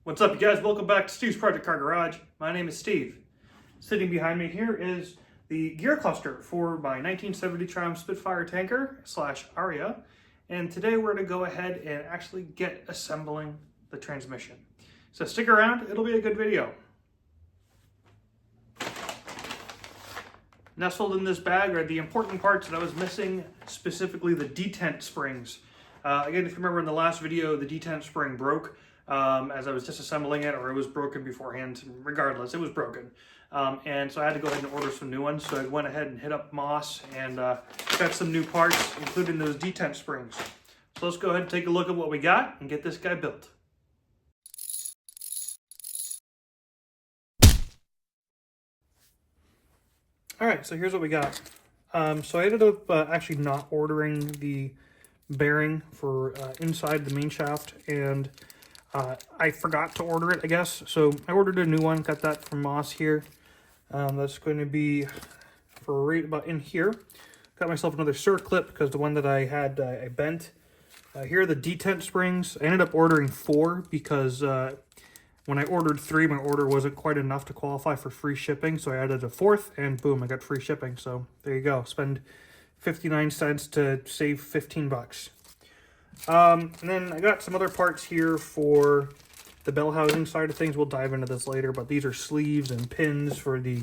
What's up, you guys? Welcome back to Steve's Project Car Garage. My name is Steve. Sitting behind me here is the gear cluster for my 1970 Triumph Spitfire tanker / Aria. And today we're going to go ahead and actually get assembling the transmission. So stick around, it'll be a good video. Nestled in this bag are the important parts that I was missing, specifically the detent springs. Again, if you remember in the last video, the detent spring broke as I was disassembling it, or it was broken beforehand. Regardless, it was broken. And so I had to go ahead and order some new ones. So I went ahead and hit up Moss and got some new parts, including those detent springs. So let's go ahead and take a look at what we got and get this guy built. All right, so here's what we got. So I ended up actually not ordering the bearing for inside the main shaft, and I forgot to order it, I guess. So I ordered a new one, got that from Moss here. That's going to be for right about in here. Got myself another circlip because the one that I had I bent. Here are the detent springs. I ended up ordering 4 because when I ordered 3, my order wasn't quite enough to qualify for free shipping, so I added a 4th, and boom, I got free shipping. So there you go. Spend 59 cents to save 15 bucks. And then I got some other parts here for the bell housing side of things. We'll dive into this later, but these are sleeves and pins for the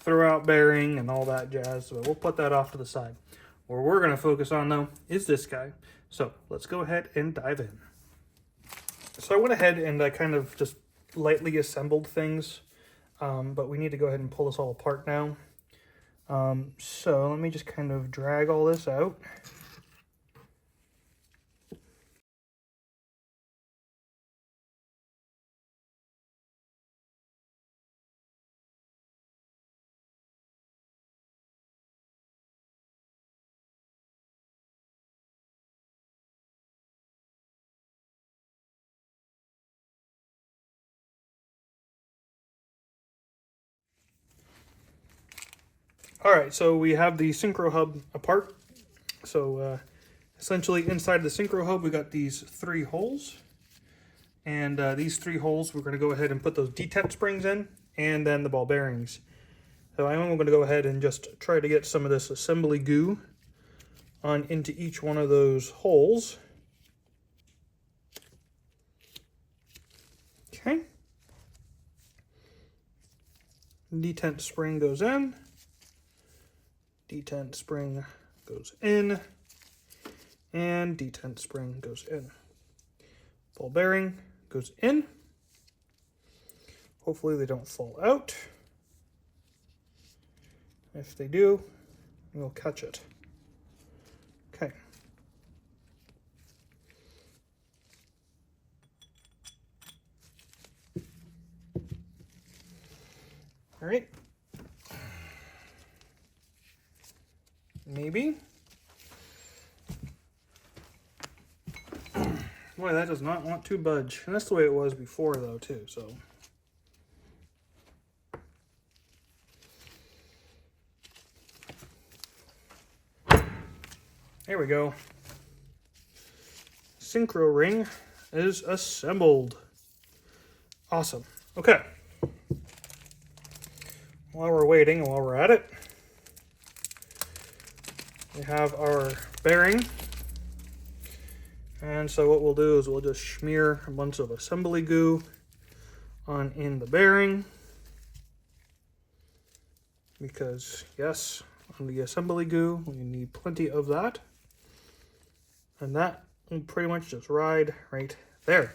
throwout bearing and all that jazz. So we'll put that off to the side. What we're going to focus on, though, is this guy. So let's go ahead and dive in. So I went ahead and I kind of just lightly assembled things, but we need to go ahead and pull this all apart now. So let me just kind of drag all this out. All right, so we have the synchro hub apart. So essentially inside the synchro hub, we got these 3 holes. And these 3 holes, we're going to go ahead and put those detent springs in, and then the ball bearings. So I'm going to go ahead and just try to get some of this assembly goo on into each one of those holes. Okay. Detent spring goes in. Detent spring goes in, and detent spring goes in. Ball bearing goes in. Hopefully they don't fall out. If they do, we'll catch it. Okay. All right. Maybe. Boy, that does not want to budge. And that's the way it was before, though, too, so. There we go. Synchro ring is assembled. Awesome. Okay. While we're waiting, while we're at it, we have our bearing. And so what we'll do is we'll just smear a bunch of assembly goo on in the bearing. Because, yes, on the assembly goo, we need plenty of that. And that will pretty much just ride right there.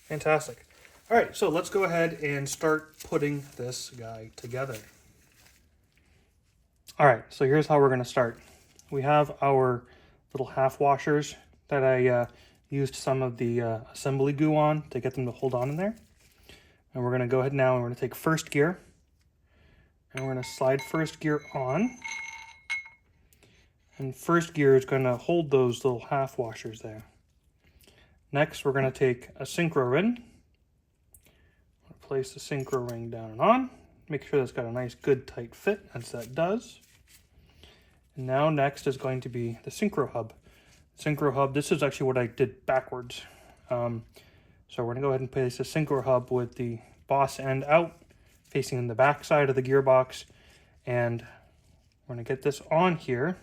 Fantastic. All right, so let's go ahead and start putting this guy together. All right, so here's how we're going to start. We have our little half washers that I used some of the assembly goo on to get them to hold on in there. And we're going to go ahead now and we're going to take first gear. And we're going to slide first gear on. And first gear is going to hold those little half washers there. Next, we're going to take a synchro ring. Place the synchro ring down and on. Make sure that's got a nice, good, tight fit, as that does. And now next is going to be the synchro hub. Synchro hub, this is actually what I did backwards. So we're going to go ahead and place a synchro hub with the boss end out, facing the back side of the gearbox. And we're going to get this on here. And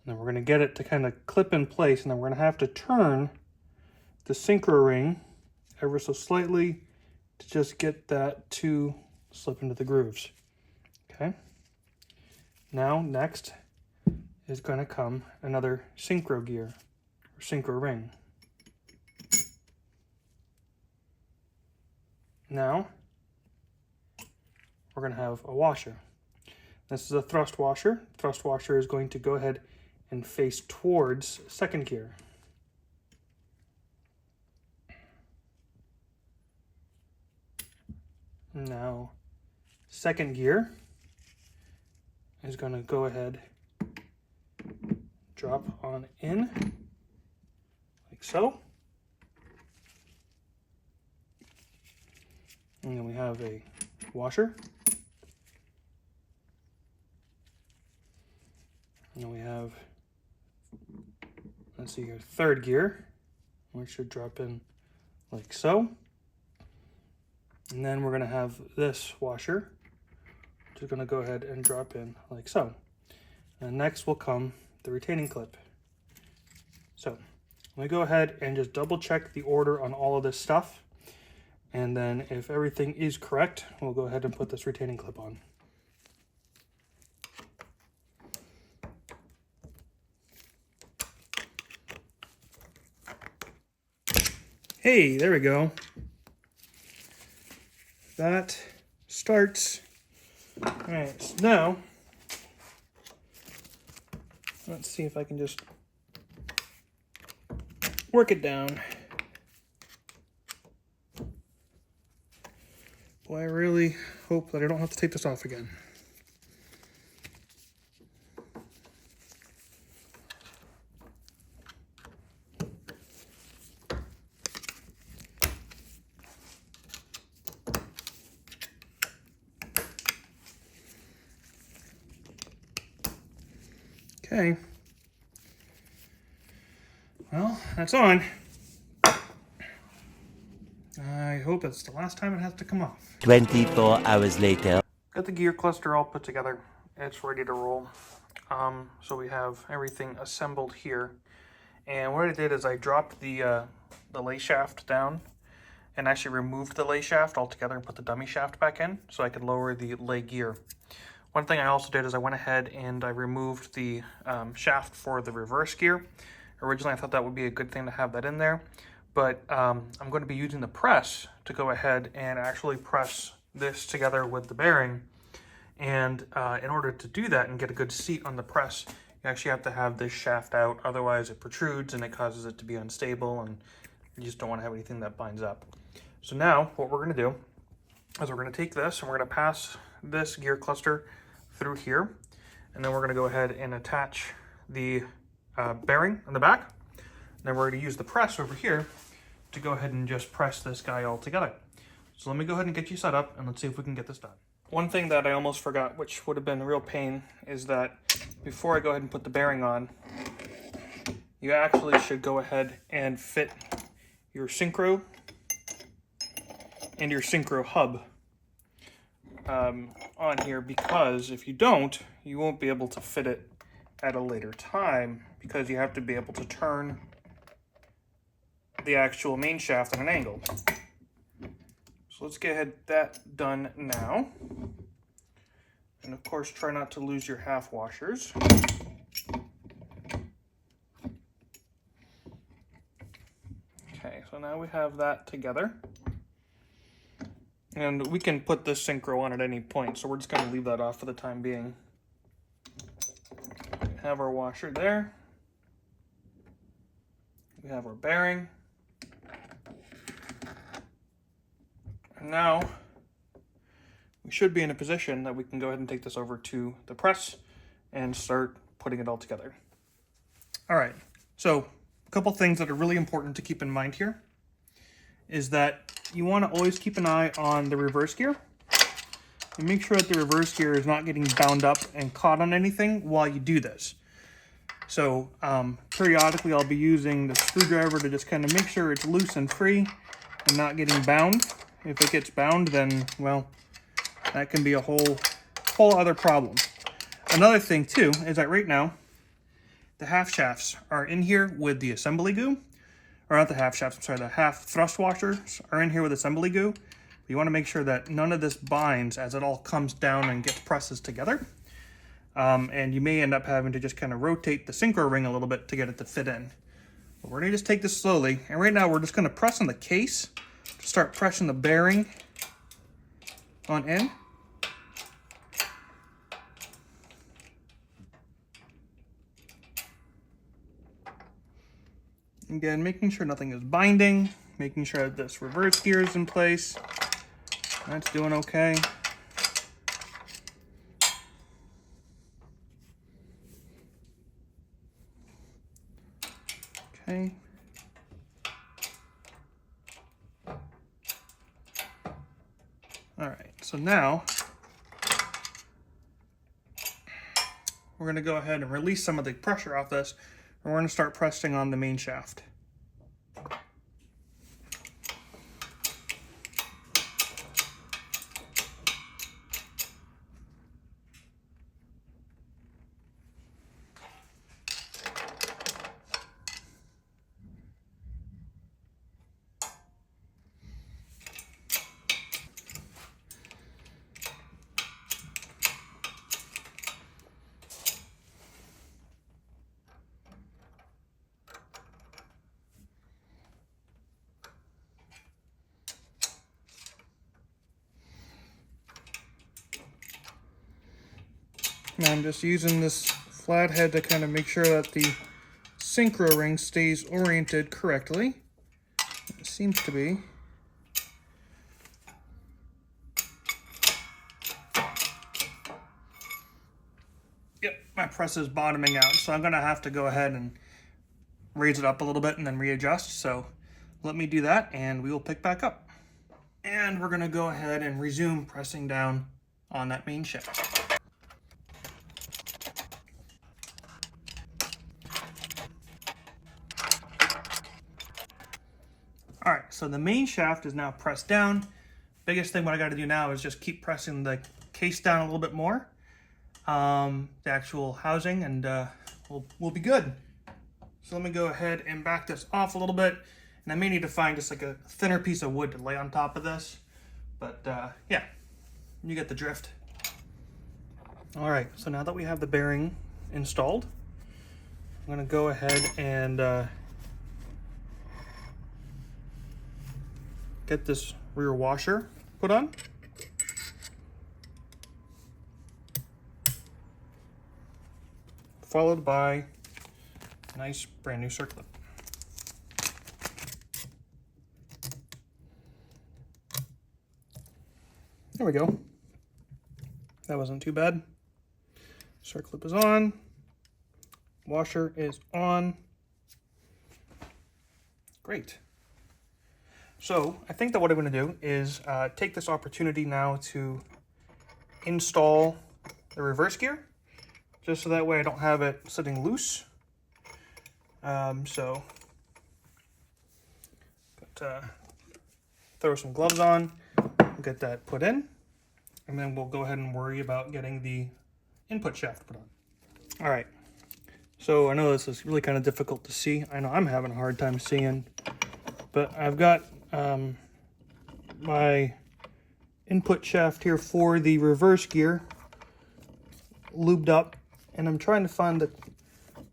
then we're going to get it to kind of clip in place. And then we're going to have to turn the synchro ring ever so slightly to just get that to slip into the grooves. Okay. Now, next is going to come another synchro gear, or synchro ring. Now, we're going to have a washer. This is a thrust washer. Thrust washer is going to go ahead and face towards second gear. Now, second gear is going to go ahead, drop on in, like so. And then we have a washer. And then we have, let's see here, third gear, which should drop in like so. And then we're going to have this washer, which is going to go ahead and drop in like so. And next will come the retaining clip. So let me go ahead and just double check the order on all of this stuff. And then if everything is correct, we'll go ahead and put this retaining clip on. Hey, there we go. That starts. All right, so now let's see if I can just work it down. Boy, I really hope that I don't have to take this off again. Okay. Well, that's on. I hope it's the last time it has to come off. 24 hours later. Got the gear cluster all put together. It's ready to roll. So we have everything assembled here. And what I did is I dropped the lay shaft down and actually removed the lay shaft altogether and put the dummy shaft back in so I could lower the lay gear. One thing I also did is I went ahead and I removed the shaft for the reverse gear. Originally I thought that would be a good thing to have that in there, but I'm going to be using the press to go ahead and actually press this together with the bearing. And in order to do that and get a good seat on the press, you actually have to have this shaft out, otherwise it protrudes and it causes it to be unstable, and you just don't want to have anything that binds up. So now what we're going to do is we're going to take this and we're going to pass this gear cluster through here, and then we're going to go ahead and attach the bearing on the back. And then we're going to use the press over here to go ahead and just press this guy all together. So let me go ahead and get you set up and let's see if we can get this done. One thing that I almost forgot, which would have been a real pain, is that before I go ahead and put the bearing on, you actually should go ahead and fit your synchro and your synchro hub on here, because if you don't, you won't be able to fit it at a later time, because you have to be able to turn the actual main shaft at an angle. So let's get ahead that done now. And of course, try not to lose your half washers. Okay, so now we have that together. And we can put this synchro on at any point, so we're just going to leave that off for the time being. We have our washer there. We have our bearing. And now we should be in a position that we can go ahead and take this over to the press and start putting it all together. All right, so a couple things that are really important to keep in mind here is that you want to always keep an eye on the reverse gear and make sure that the reverse gear is not getting bound up and caught on anything while you do this. So periodically I'll be using the screwdriver to just kind of make sure it's loose and free and not getting bound. If it gets bound, then, well, that can be a whole other problem. Another thing too is that right now the half shafts are in here with the assembly goo. Or not the half shafts, I'm sorry, the half thrust washers are in here with assembly goo. You want to make sure that none of this binds as it all comes down and gets presses together. And you may end up having to just kind of rotate the synchro ring a little bit to get it to fit in. But we're going to just take this slowly. And right now we're just going to press on the case to start pressing the bearing on in. Again, making sure nothing is binding, making sure that this reverse gear is in place. That's doing okay. Okay. All right, so now we're going to go ahead and release some of the pressure off this, and we're going to start pressing on the main shaft. And I'm just using this flathead to kind of make sure that the synchro ring stays oriented correctly. It seems to be. Yep, my press is bottoming out, so I'm going to have to go ahead and raise it up a little bit and then readjust. So let me do that and we will pick back up. And we're going to go ahead and resume pressing down on that main shaft. All right, so the main shaft is now pressed down. Biggest thing what I got to do now is just keep pressing the case down a little bit more, the actual housing, and we'll be good. So let me go ahead and back this off a little bit, and I may need to find just like a thinner piece of wood to lay on top of this, but yeah, you get the drift. All right, so now that we have the bearing installed, I'm going to go ahead and get this rear washer put on. Followed by a nice brand new circlip. There we go. That wasn't too bad. Circlip is on. Washer is on. Great. So I think that what I'm going to do is take this opportunity now to install the reverse gear, just so that way I don't have it sitting loose. So throw some gloves on, get that put in, and then we'll go ahead and worry about getting the input shaft put on. All right. So I know this is really kind of difficult to see. I know I'm having a hard time seeing, but I've got my input shaft here for the reverse gear lubed up, and I'm trying to find the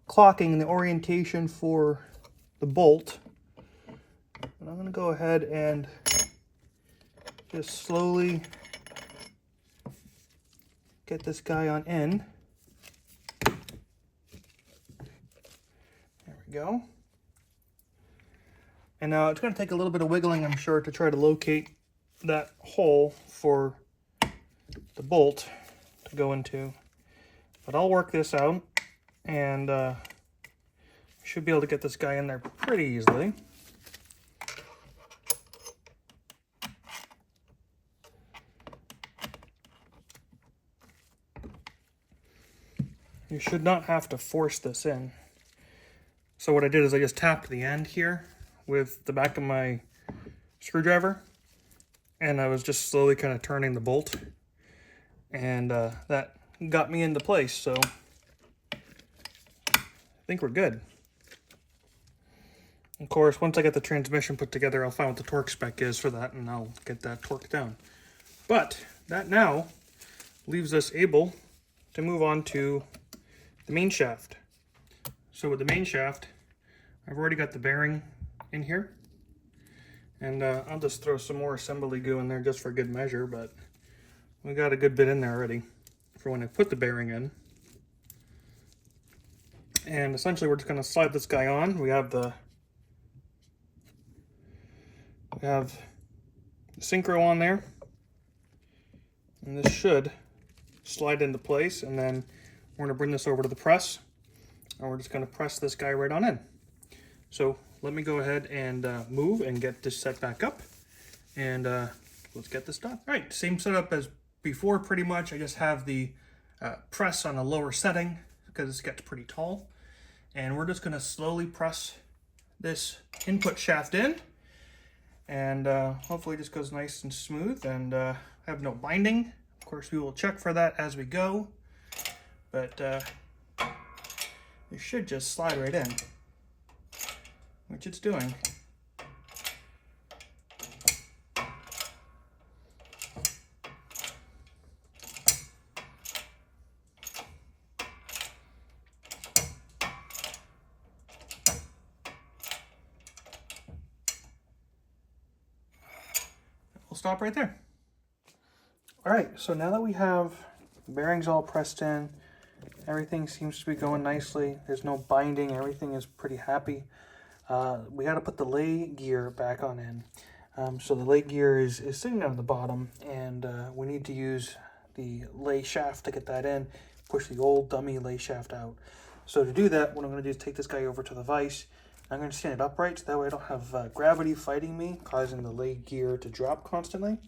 clocking and the orientation for the bolt. And I'm going to go ahead and just slowly get this guy on in. There we go. And now it's going to take a little bit of wiggling, I'm sure, to try to locate that hole for the bolt to go into. But I'll work this out, and should be able to get this guy in there pretty easily. You should not have to force this in. So what I did is I just tapped the end here with the back of my screwdriver, and I was just slowly kind of turning the bolt, and that got me into place. So I think we're good. Of course, once I get the transmission put together, I'll find what the torque spec is for that, and I'll get that torqued down. But that now leaves us able to move on to the main shaft. So with the main shaft, I've already got the bearing in here, and I'll just throw some more assembly goo in there just for good measure, but we got a good bit in there already for when I put the bearing in. And essentially we're just going to slide this guy on. We have the synchro on there, and this should slide into place, and then we're going to bring this over to the press, and we're just going to press this guy right on in. So let me go ahead and move and get this set back up, and let's get this done. All right, same setup as before pretty much. I just have the press on a lower setting because this gets pretty tall, and we're just going to slowly press this input shaft in, and hopefully it just goes nice and smooth and have no binding. Of course, we will check for that as we go, but it should just slide right in, which it's doing. We'll stop right there. All right, so now that we have the bearings all pressed in, everything seems to be going nicely. There's no binding, everything is pretty happy. We got to put the lay gear back on in. So the lay gear is sitting down at the bottom, and we need to use the lay shaft to get that in, push the old dummy lay shaft out. So to do that, what I'm going to do is take this guy over to the vise. I'm going to stand it upright so that way I don't have gravity fighting me, causing the lay gear to drop constantly.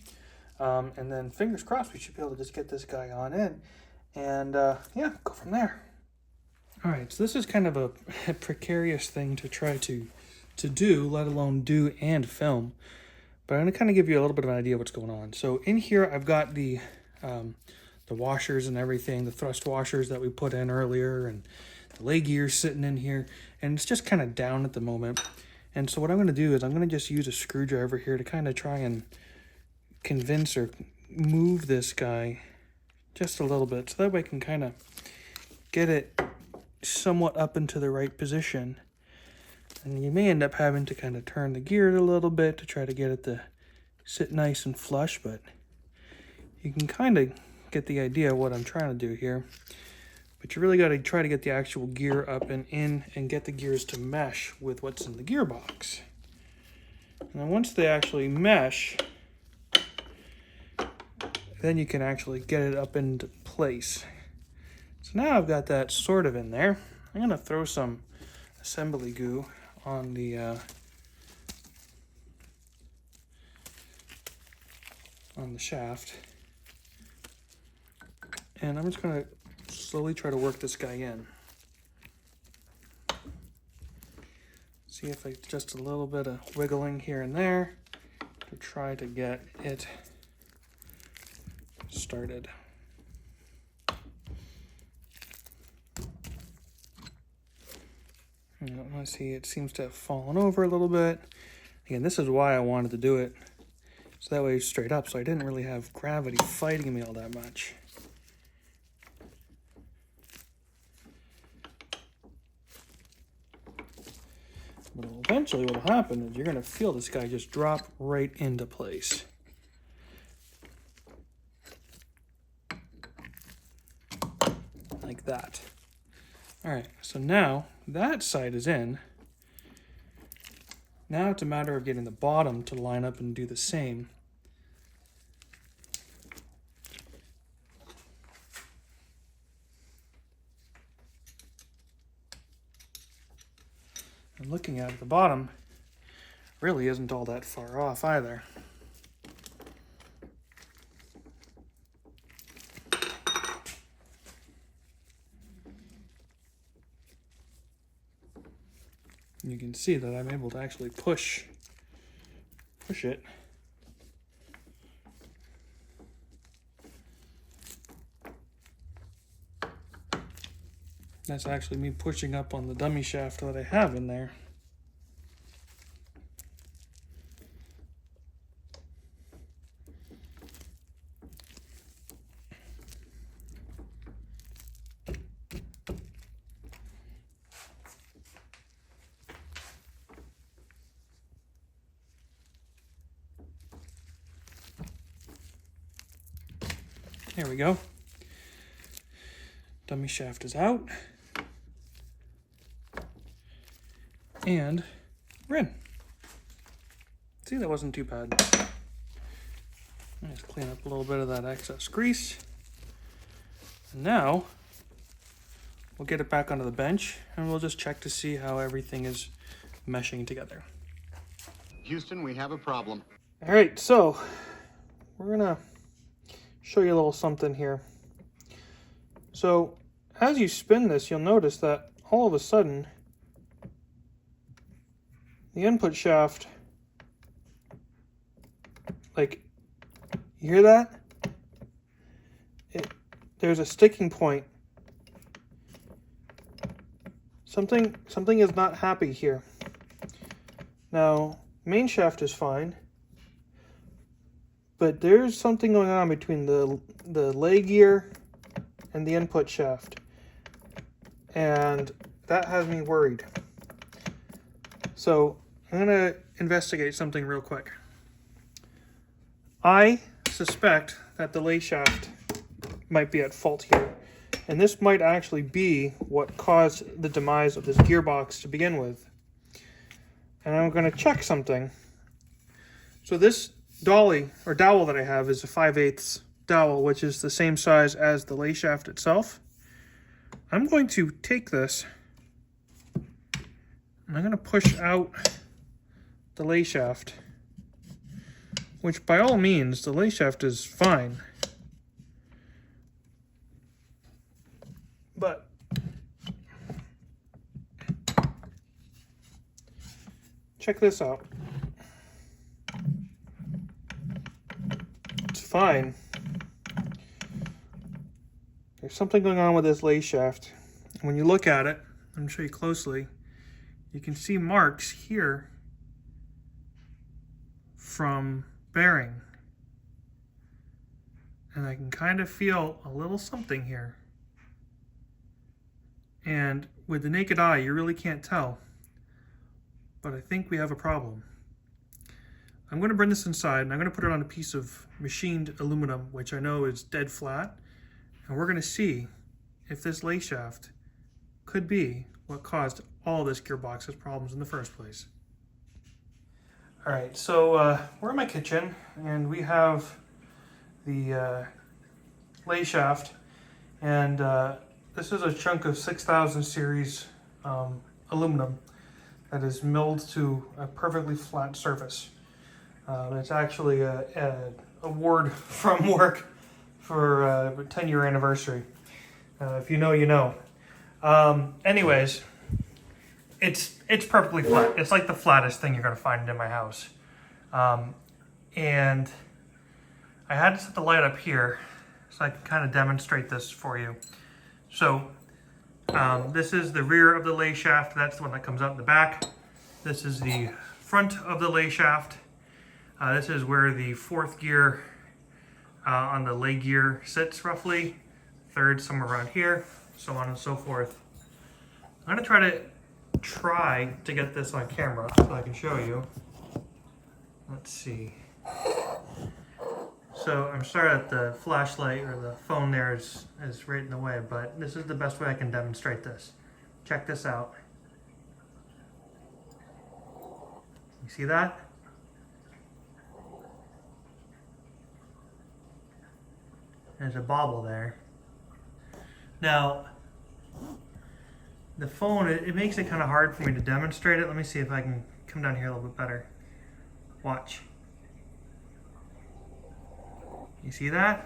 And then fingers crossed we should be able to just get this guy on in, and yeah, go from there. All right, so this is kind of a precarious thing to try to do, let alone do and film. But I'm gonna kind of give you a little bit of an idea of what's going on. So in here, I've got the washers and everything, the thrust washers that we put in earlier, and the lay gear sitting in here, and it's just kind of down at the moment. And so what I'm gonna do is I'm gonna just use a screwdriver here to kind of try and convince or move this guy just a little bit, so that way I can kind of get it somewhat up into the right position. And you may end up having to kind of turn the gear a little bit to try to get it to sit nice and flush, but you can kind of get the idea of what I'm trying to do here. But you really got to try to get the actual gear up and in and get the gears to mesh with what's in the gearbox. And then once they actually mesh, then you can actually get it up into place. So now I've got that sort of in there. I'm going to throw some assembly goo on the shaft. And I'm just going to slowly try to work this guy in. See if I just a little bit of wiggling here and there to try to get it started. I see it seems to have fallen over a little bit. Again, this is why I wanted to do it, so that way it's straight up, so I didn't really have gravity fighting me all that much. But eventually what will happen is you're going to feel this guy just drop right into place. Like that. All right, so now that side is in. Now it's a matter of getting the bottom to line up and do the same. And looking at it, the bottom really isn't all that far off either. You can see that I'm able to actually push it. That's actually me pushing up on the dummy shaft that I have in there. There we go. Dummy shaft is out. And we're in. See, that wasn't too bad. Just clean up a little bit of that excess grease. And now, we'll get it back onto the bench and we'll just check to see how everything is meshing together. Houston, we have a problem. All right, so we're gonna show you a little something here. So as you spin this, you'll notice that all of a sudden the input shaft, like, you hear that? There's a sticking point. Something is not happy here. Now, main shaft is fine, but there's something going on between the lay gear and the input shaft, and that has me worried. So I'm gonna investigate something real quick. I suspect that the lay shaft might be at fault here, and this might actually be what caused the demise of this gearbox to begin with. And I'm going to check something. So this dolly or dowel that I have is a 5/8 dowel, which is the same size as the lay shaft itself. I'm going to take this and I'm going to push out the lay shaft, which by all means the lay shaft is fine. But check this out. It's fine. There's something going on with this lay shaft. When you look at it, let me show you closely, you can see marks here from bearing. And I can kind of feel a little something here. And with the naked eye, you really can't tell. But I think we have a problem. I'm going to bring this inside and I'm going to put it on a piece of machined aluminum, which I know is dead flat. And we're going to see if this lay shaft could be what caused all this gearbox's problems in the first place. All right, so we're in my kitchen and we have the lay shaft, and this is a chunk of 6000 series aluminum that is milled to a perfectly flat surface. It's actually an award from work for a 10-year anniversary. If you know, you know. Anyways, it's perfectly flat. It's like the flattest thing you're going to find in my house. And I had to set the light up here so I can kind of demonstrate this for you. So this is the rear of the lay shaft. That's the one that comes out in the back. This is the front of the lay shaft. This is where the fourth gear on the lay gear sits roughly. Third somewhere around here, so on and so forth. I'm going to try to get this on camera so I can show you. Let's see. So I'm sorry that the flashlight or the phone there is right in the way, but this is the best way I can demonstrate this. Check this out. You see that? There's a bobble there. Now, the phone, it makes it kind of hard for me to demonstrate it. Let me see if I can come down here a little bit better. Watch. You see that?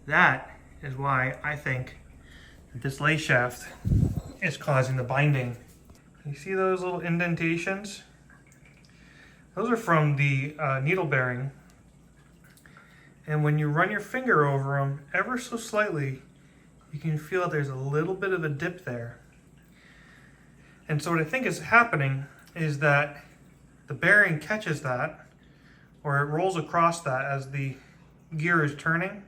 That is why I think that this lay shaft is causing the binding. You see those little indentations? Those are from the needle bearing. And when you run your finger over them ever so slightly, you can feel that there's a little bit of a dip there. And so what I think is happening is that the bearing catches that, or it rolls across that as the gear is turning.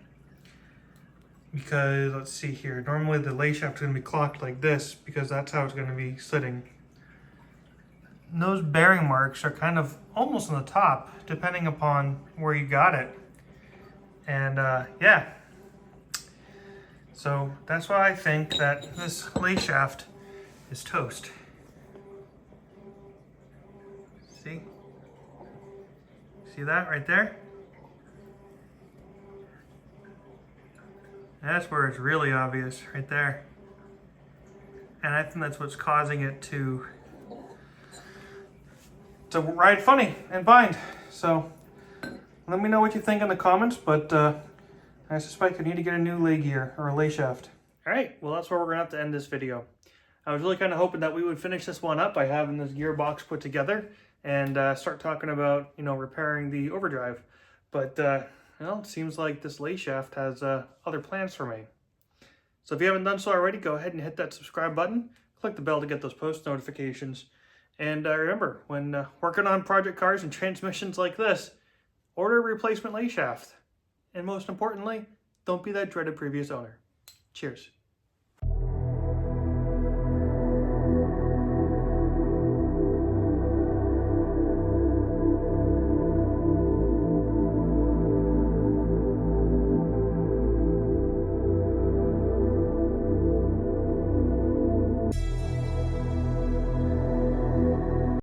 Because, let's see here, normally the lay shaft is going to be clocked like this because that's how it's going to be sitting. And those bearing marks are kind of almost on the top, depending upon where you got it. And yeah, so that's why I think that this lay shaft is toast. See? See that right there? That's where it's really obvious, right there. And I think that's what's causing it to ride funny and bind. So let me know what you think in the comments, but I suspect I need to get a new lay gear or a lay shaft. All right, well, that's where we're gonna have to end this video. I was really kind of hoping that we would finish this one up by having this gearbox put together and start talking about, you know, repairing the overdrive. But well, it seems like this lay shaft has other plans for me. So if you haven't done so already, go ahead and hit that subscribe button. Click the bell to get those post notifications. And remember, when working on project cars and transmissions like this, order a replacement lay shaft. And most importantly, don't be that dreaded previous owner. Cheers.